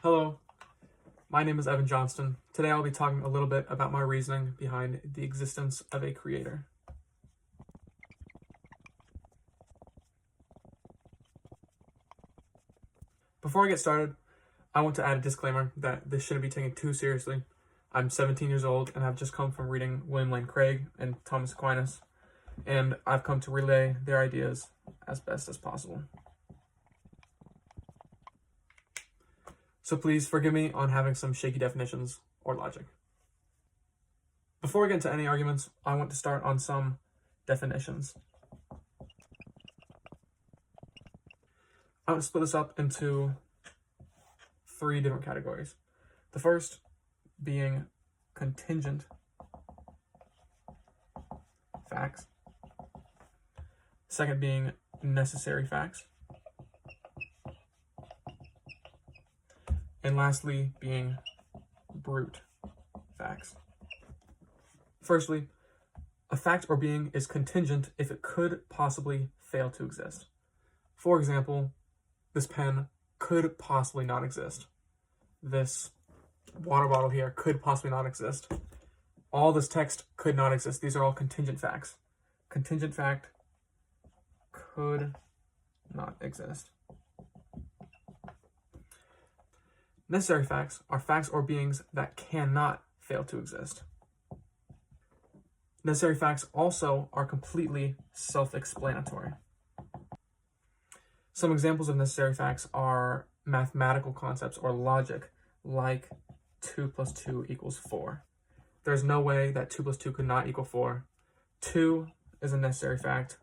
Hello, my name is Evan Johnston. Today I'll be talking a little bit about my reasoning behind the existence of a creator. Before I get started, I want to add a disclaimer that this shouldn't be taken too seriously. I'm 17 years old and I've just come from reading William Lane Craig and Thomas Aquinas, and I've come to relay their ideas as best as possible. So please forgive me on having some shaky definitions or logic. Before we get into any arguments, I want to start on some definitions. I want to split this up into 3 different categories. The first being contingent facts. Second being necessary facts. And lastly, being brute facts. Firstly, a fact or being is contingent if it could possibly fail to exist. For example, this pen could possibly not exist. This water bottle here could possibly not exist. All this text could not exist. These are all contingent facts. Contingent fact could not exist. Necessary facts are facts or beings that cannot fail to exist. Necessary facts also are completely self-explanatory. Some examples of necessary facts are mathematical concepts or logic, like 2 plus 2 equals 4. There's no way that 2 plus 2 could not equal 4. 2 is a necessary fact.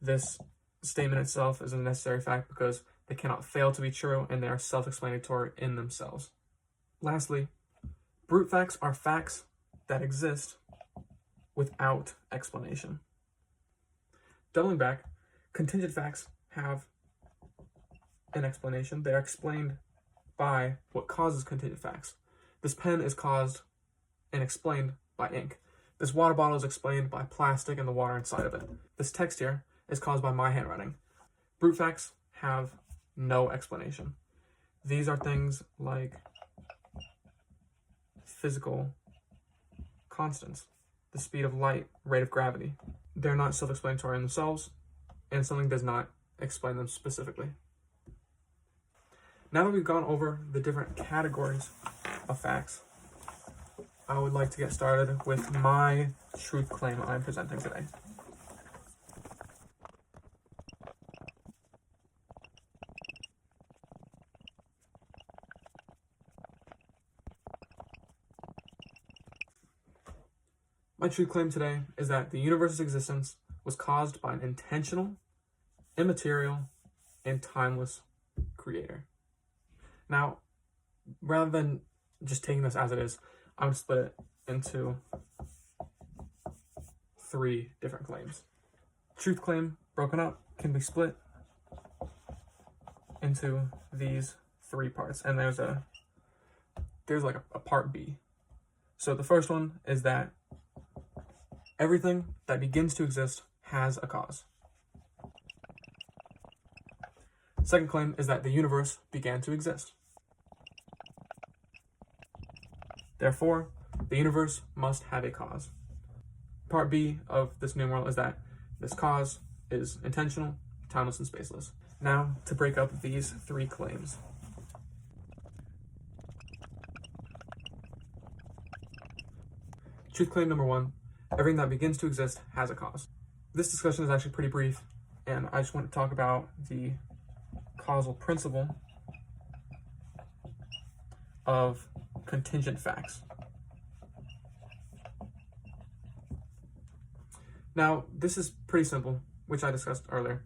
This statement itself is a necessary fact because they cannot fail to be true and they are self-explanatory in themselves. Lastly, brute facts are facts that exist without explanation. Doubling back, contingent facts have an explanation. They are explained by what causes contingent facts. This pen is caused and explained by ink. This water bottle is explained by plastic and the water inside of it. This text here is caused by my handwriting. Brute facts have no explanation. These are things like physical constants, the speed of light, rate of gravity. They're not self-explanatory in themselves, and something does not explain them specifically. Now that we've gone over the different categories of facts, I would like to get started with my truth claim I'm presenting today. My truth claim today is that the universe's existence was caused by an intentional, immaterial, and timeless creator. Now, rather than just taking this as it is, I'm going to split it into 3 different claims. Truth claim, broken up, can be split into these 3 parts, and there's like a part B. So the first one is that everything that begins to exist has a cause. Second claim is that the universe began to exist. Therefore, the universe must have a cause. Part B of this numeral is that this cause is intentional, timeless, and spaceless. Now, to break up these 3 claims. Truth claim number 1, everything that begins to exist has a cause. This discussion is actually pretty brief, and I just want to talk about the causal principle of contingent facts. Now, this is pretty simple, which I discussed earlier.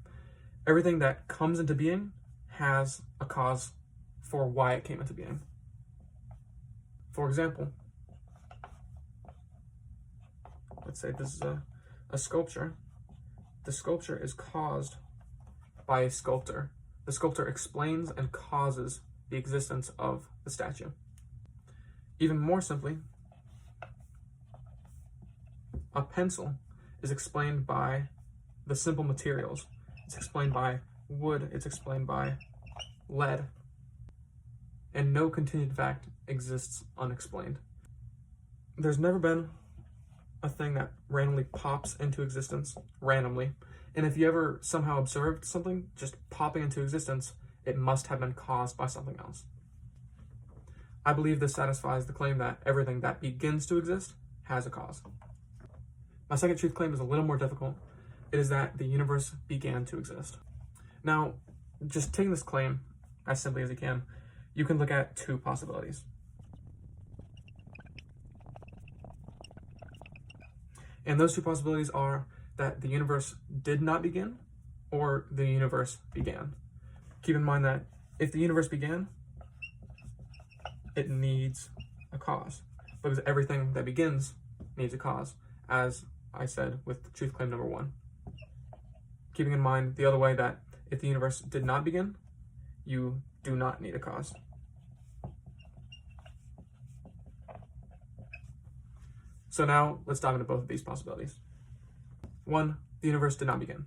Everything that comes into being has a cause for why it came into being. For example, let's say this is a sculpture. The sculpture is caused by a sculptor. The sculptor explains and causes the existence of the statue. Even more simply, a pencil is explained by the simple materials. It's explained by wood, it's explained by lead. and no continued fact exists unexplained. There's never been a thing that randomly pops into existence randomly, and if you ever somehow observed something just popping into existence, it must have been caused by something else. I believe this satisfies the claim that everything that begins to exist has a cause. My second truth claim is a little more difficult. It is that the universe began to exist. Now, just taking this claim as simply as you can look at two possibilities. And those two possibilities are that the universe did not begin or the universe began. Keep in mind that if the universe began, it needs a cause, because everything that begins needs a cause, as I said with truth claim number 1. Keeping in mind the other way that if the universe did not begin, you do not need a cause. So now let's dive into both of these possibilities. 1, the universe did not begin.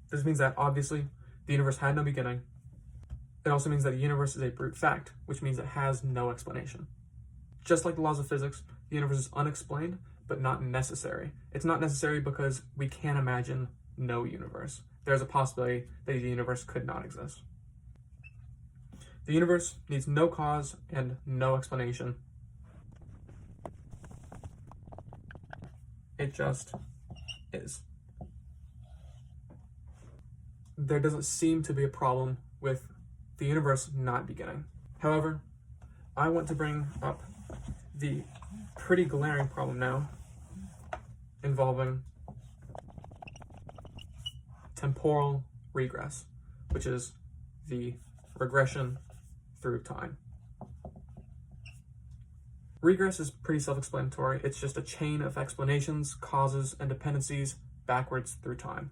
This means that obviously the universe had no beginning. It also means that the universe is a brute fact, which means it has no explanation. Just like the laws of physics, the universe is unexplained, but not necessary. It's not necessary because we can't imagine no universe. There's a possibility that the universe could not exist. The universe needs no cause and no explanation. It just is. There doesn't seem to be a problem with the universe not beginning. However, I want to bring up the pretty glaring problem now involving temporal regress, which is the regression through time. Regress is pretty self-explanatory. It's just a chain of explanations, causes, and dependencies backwards through time.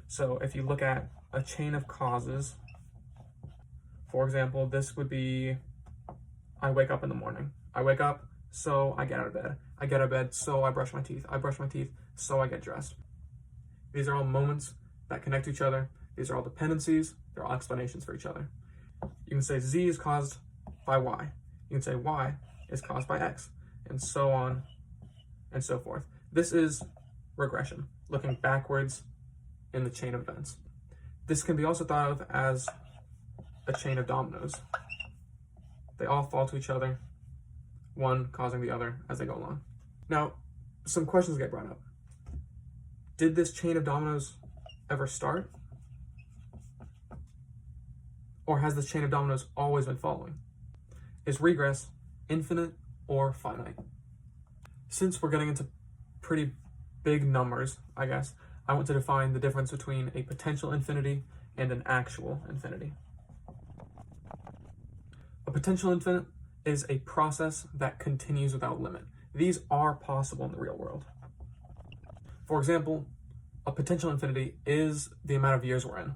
So if you look at a chain of causes, for example, this would be, I wake up in the morning. I wake up, so I get out of bed. I get out of bed, so I brush my teeth. I brush my teeth, so I get dressed. These are all moments that connect to each other. These are all dependencies. They're all explanations for each other. You can say Z is caused by Y. You can say Y is caused by X, and so on and so forth. This is regression, looking backwards in the chain of events. This can be also thought of as a chain of dominoes. They all fall to each other, one causing the other as they go along. Now, some questions get brought up. Did this chain of dominoes ever start? Or has this chain of dominoes always been following? Is regress infinite or finite? Since we're getting into pretty big numbers, I guess, I want to define the difference between a potential infinity and an actual infinity. A potential infinite is a process that continues without limit. These are possible in the real world. For example, a potential infinity is the amount of years we're in.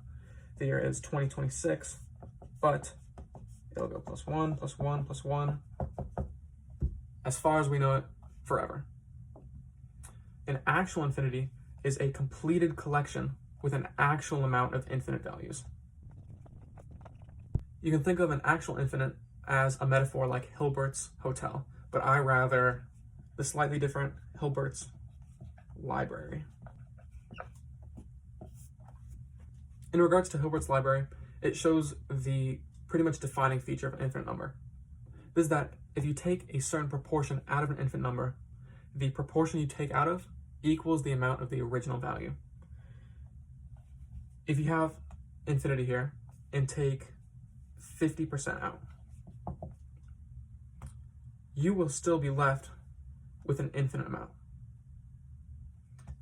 The year is 2026, but it'll go plus 1, plus 1, plus 1, as far as we know it, forever. An actual infinity is a completed collection with an actual amount of infinite values. You can think of an actual infinite as a metaphor like Hilbert's hotel, but I rather the slightly different Hilbert's library. In regards to Hilbert's library, it shows the pretty much defining feature of an infinite number. This is that if you take a certain proportion out of an infinite number, the proportion you take out of equals the amount of the original value. If you have infinity here and take 50% out, you will still be left with an infinite amount.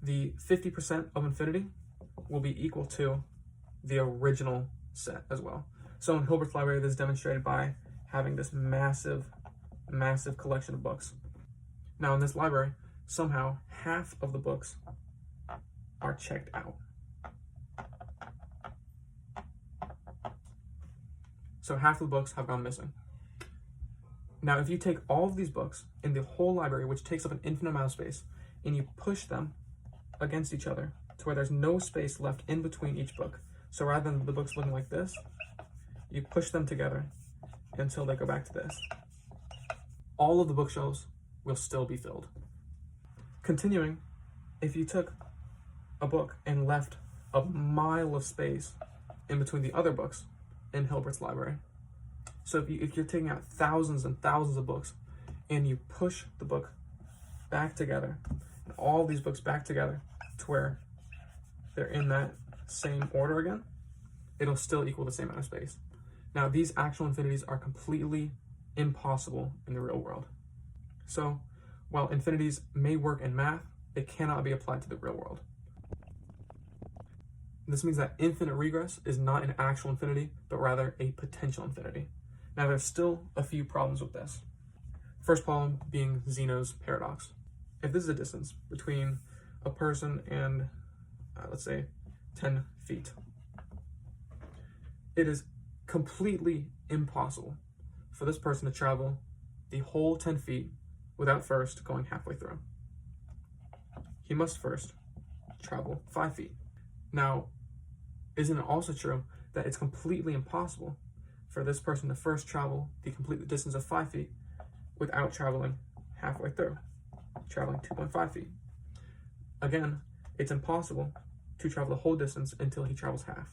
The 50% of infinity will be equal to the original set as well. So in Hilbert's library, this is demonstrated by having this massive collection of books. Now in this library, somehow half of the books are checked out. So half of the books have gone missing. Now if you take all of these books in the whole library, which takes up an infinite amount of space, and you push them against each other to where there's no space left in between each book. So rather than the books looking like this, you push them together until they go back to this. All of the bookshelves will still be filled. Continuing, if you took a book and left a mile of space in between the other books in Hilbert's library, so if you're taking out thousands and thousands of books and you push the book back together, and all these books back together to where they're in that same order again, it'll still equal the same amount of space. Now, these actual infinities are completely impossible in the real world. So, while infinities may work in math, they cannot be applied to the real world. This means that infinite regress is not an actual infinity, but rather a potential infinity. Now, there's still a few problems with this. First problem being Zeno's paradox. If this is a distance between a person and, let's say, 10 feet, it is completely impossible for this person to travel the whole 10 feet without first going halfway through. He must first travel 5 feet. Now, isn't it also true that it's completely impossible for this person to first travel the complete distance of 5 feet without traveling halfway through, traveling 2.5 feet? Again, it's impossible to travel the whole distance until he travels half.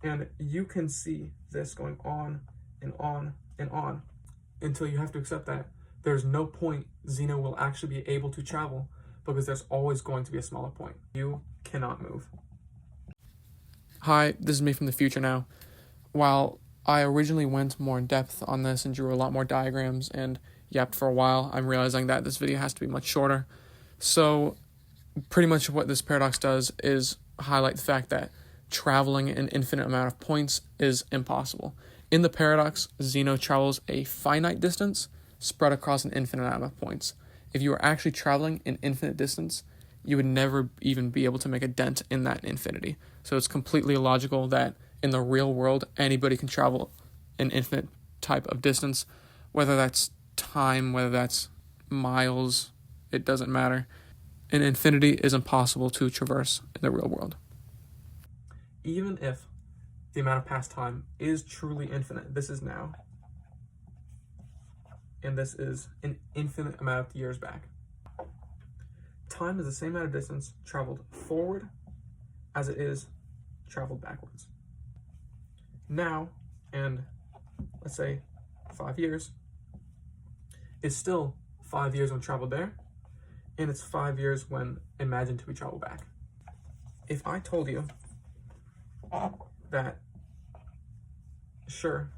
And you can see this going on and on and on until you have to accept that there's no point Zeno will actually be able to travel, because there's always going to be a smaller point. You cannot move. Hi, this is me from the future now. While I originally went more in depth on this and drew a lot more diagrams and yapped for a while, I'm realizing that this video has to be much shorter. So pretty much what this paradox does is highlight the fact that traveling an infinite amount of points is impossible. In the paradox, Zeno travels a finite distance spread across an infinite amount of points. If you were actually traveling an infinite distance, you would never even be able to make a dent in that infinity. So it's completely illogical that in the real world, anybody can travel an infinite type of distance, whether that's time, whether that's miles, it doesn't matter. An infinity is impossible to traverse in the real world. Even if the amount of past time is truly infinite, this is now, and this is an infinite amount of years back. Time is the same amount of distance traveled forward as it is traveled backwards. Now, and let's say 5 years, is still 5 years when traveled there, and it's 5 years when imagined to be traveled back. If I told you that, sure,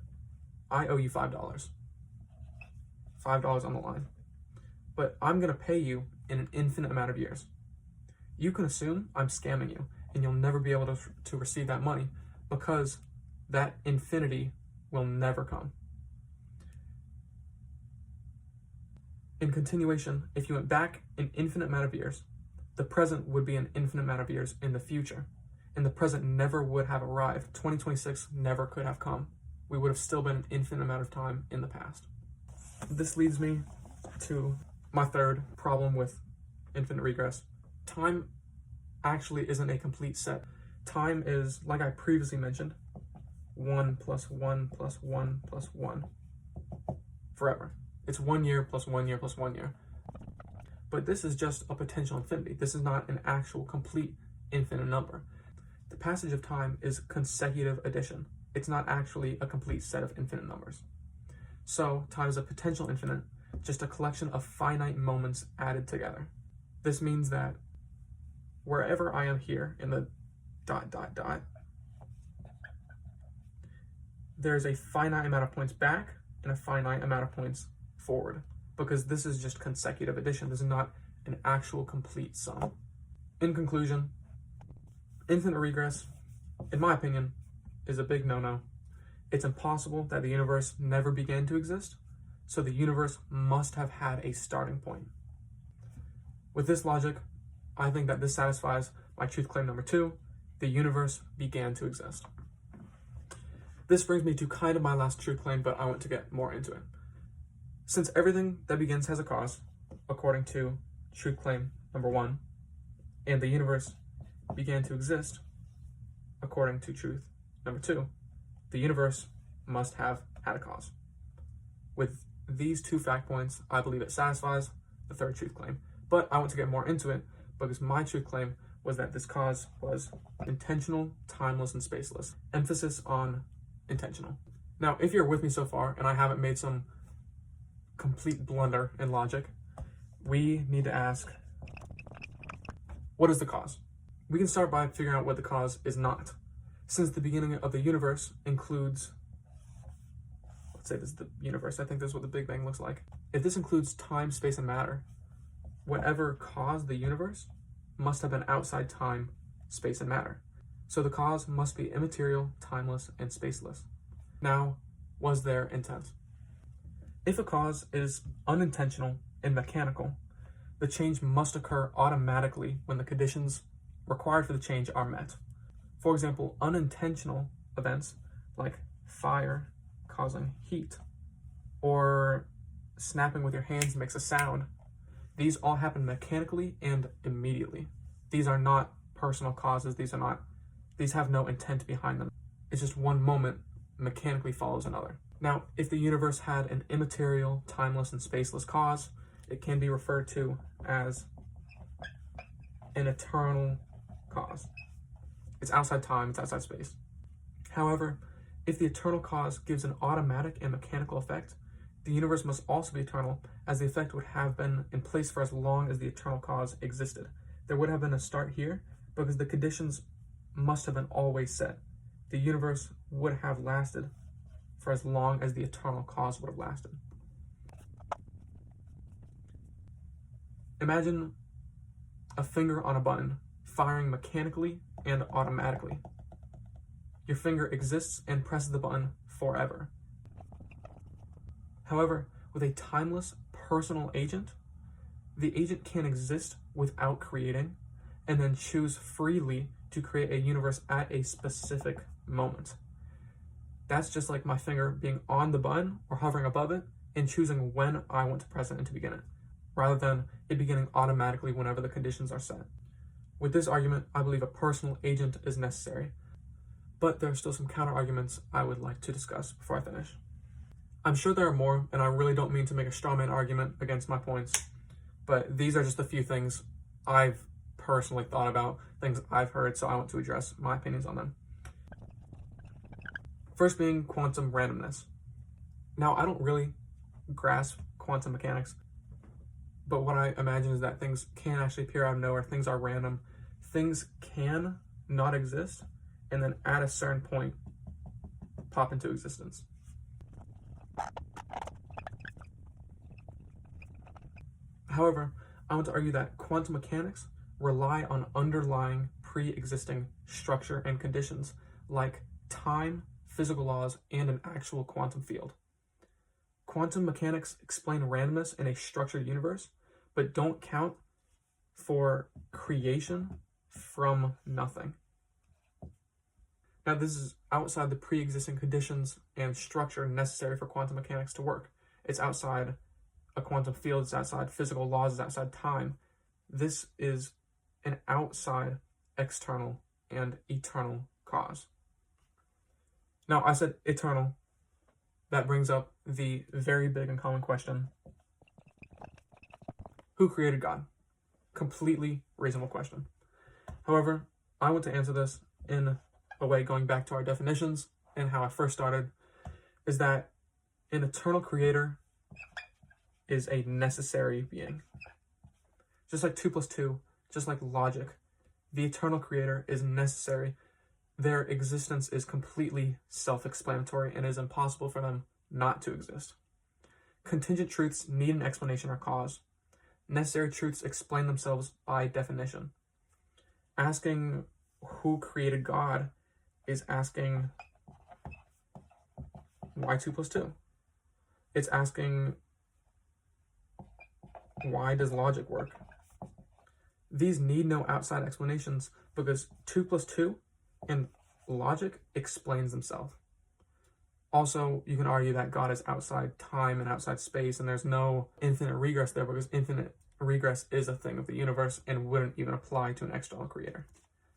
I owe you $5 on the line, but I'm going to pay you in an infinite amount of years, you can assume I'm scamming you, and you'll never be able to receive that money, because that infinity will never come. In continuation, if you went back an infinite amount of years, the present would be an infinite amount of years in the future, and the present never would have arrived. 2026 never could have come. We would have still been an infinite amount of time in the past. This leads me to my third problem with infinite regress. Time actually isn't a complete set. Time is, like I previously mentioned, 1 plus 1 plus 1 plus 1 forever. It's 1 year plus 1 year plus 1 year. But this is just a potential infinity. This is not an actual complete infinite number. The passage of time is consecutive addition. It's not actually a complete set of infinite numbers. So time is a potential infinite, just a collection of finite moments added together. This means that wherever I am here in the ... there's a finite amount of points back and a finite amount of points forward, because this is just consecutive addition. This is not an actual complete sum. In conclusion, infinite regress, in my opinion, is a big no-no. It's impossible that the universe never began to exist, so the universe must have had a starting point. With this logic, I think that this satisfies my truth claim number 2, the universe began to exist. This brings me to kind of my last truth claim, but I want to get more into it. Since everything that begins has a cause, according to truth claim number 1, and the universe began to exist, according to truth number 2, the universe must have had a cause. With these two fact points, I believe it satisfies the third truth claim. But I want to get more into it because my truth claim was that this cause was intentional, timeless, and spaceless. Emphasis on intentional. Now, if you're with me so far and I haven't made some complete blunder in logic, we need to ask, what is the cause? We can start by figuring out what the cause is not. Since the beginning of the universe includes, let's say this is the universe, I think this is what the Big Bang looks like. If this includes time, space, and matter, whatever caused the universe must have been outside time, space, and matter. So the cause must be immaterial, timeless, and spaceless. Now, was there intent? If a cause is unintentional and mechanical, the change must occur automatically when the conditions required for the change are met. For example, unintentional events like fire causing heat or snapping with your hands makes a sound, these all happen mechanically and immediately. These are not personal causes. These have no intent behind them. It's just one moment mechanically follows another. Now, if the universe had an immaterial, timeless, and spaceless cause, it can be referred to as an eternal cause. It's outside time, it's outside space. However, if the eternal cause gives an automatic and mechanical effect, the universe must also be eternal, as the effect would have been in place for as long as the eternal cause existed. There would have been a start here because the conditions must have been always set. The universe would have lasted for as long as the eternal cause would have lasted. Imagine a finger on a button firing mechanically and automatically. Your finger exists and presses the button forever. However, with a timeless personal agent, the agent can exist without creating and then choose freely to create a universe at a specific moment. That's just like my finger being on the button or hovering above it and choosing when I want to press it and to begin it, rather than it beginning automatically whenever the conditions are set. With this argument, I believe a personal agent is necessary, but there are still some counter arguments I would like to discuss before I finish. I'm sure there are more, and I really don't mean to make a straw man argument against my points, but these are just a few things I've personally thought about, things I've heard, so I want to address my opinions on them. First being quantum randomness. Now, I don't really grasp quantum mechanics, but what I imagine is that things can actually appear out of nowhere, things are random, things can not exist, and then at a certain point, pop into existence. However, I want to argue that quantum mechanics rely on underlying pre-existing structure and conditions like time, physical laws, and an actual quantum field. Quantum mechanics explain randomness in a structured universe, but don't count for creation from nothing. Now, this is outside the pre-existing conditions and structure necessary for quantum mechanics to work. It's outside a quantum field, it's outside physical laws, it's outside time. This is an outside, external, and eternal cause. Now, I said eternal. That brings up the very big and common question: who created God? Completely reasonable question. However, I want to answer this in a way going back to our definitions and how I first started, is that an eternal creator is a necessary being. Just like 2 + 2, just like logic, the eternal creator is necessary. Their existence is completely self-explanatory and it is impossible for them not to exist. Contingent truths need an explanation or cause. Necessary truths explain themselves by definition. Asking who created God is asking why 2 + 2. It's asking why does logic work? These need no outside explanations because 2 + 2 and logic explains themselves. Also, you can argue that God is outside time and outside space, and there's no infinite regress there because infinite regress is a thing of the universe and wouldn't even apply to an external creator.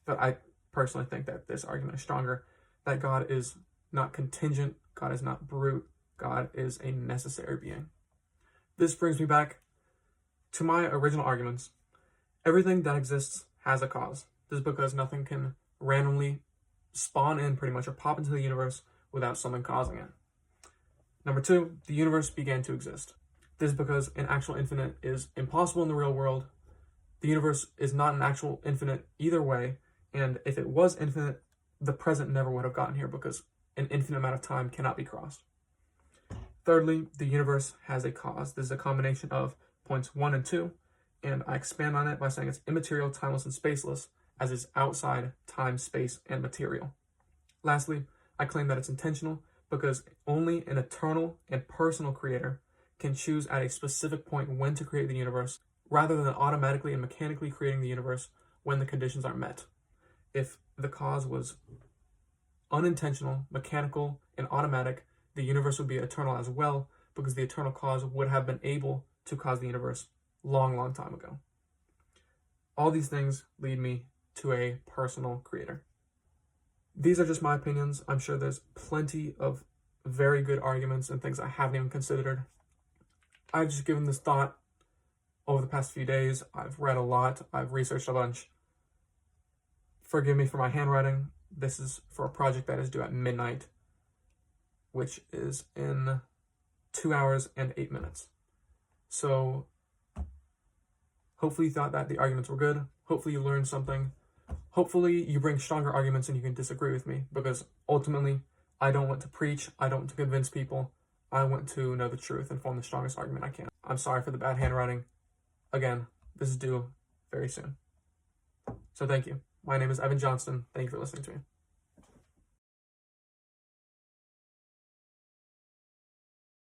But I personally think that this argument is stronger, that God is not contingent, God is not brute, God is a necessary being. This brings me back to my original arguments. Everything that exists has a cause. This is because nothing can randomly spawn in pretty much or pop into the universe without something causing it. Number two, the universe began to exist. This is because an actual infinite is impossible in the real world. The universe is not an actual infinite either way, and if it was infinite, the present never would have gotten here because an infinite amount of time cannot be crossed. Thirdly, the universe has a cause. This is a combination of points 1 and 2, and I expand on it by saying it's immaterial, timeless, and spaceless, as is outside time, space, and material. Lastly, I claim that it's intentional because only an eternal and personal creator can choose at a specific point when to create the universe, rather than automatically and mechanically creating the universe when the conditions are met. If the cause was unintentional, mechanical, and automatic, the universe would be eternal as well, because the eternal cause would have been able to cause the universe long time ago. All these things lead me to a personal creator. These are just my opinions. I'm sure there's plenty of very good arguments and things I haven't even considered. I've just given this thought over the past few days. I've read a lot. I've researched a bunch. Forgive me for my handwriting. This is for a project that is due at midnight, which is in 2 hours and 8 minutes. So hopefully you thought that the arguments were good. Hopefully you learned something. Hopefully you bring stronger arguments and you can disagree with me, because ultimately I don't want to preach. I don't want to convince people. I want to know the truth and form the strongest argument I can. I'm sorry for the bad handwriting. Again, this is due very soon. So thank you. My name is Evan Johnston. Thank you for listening to me.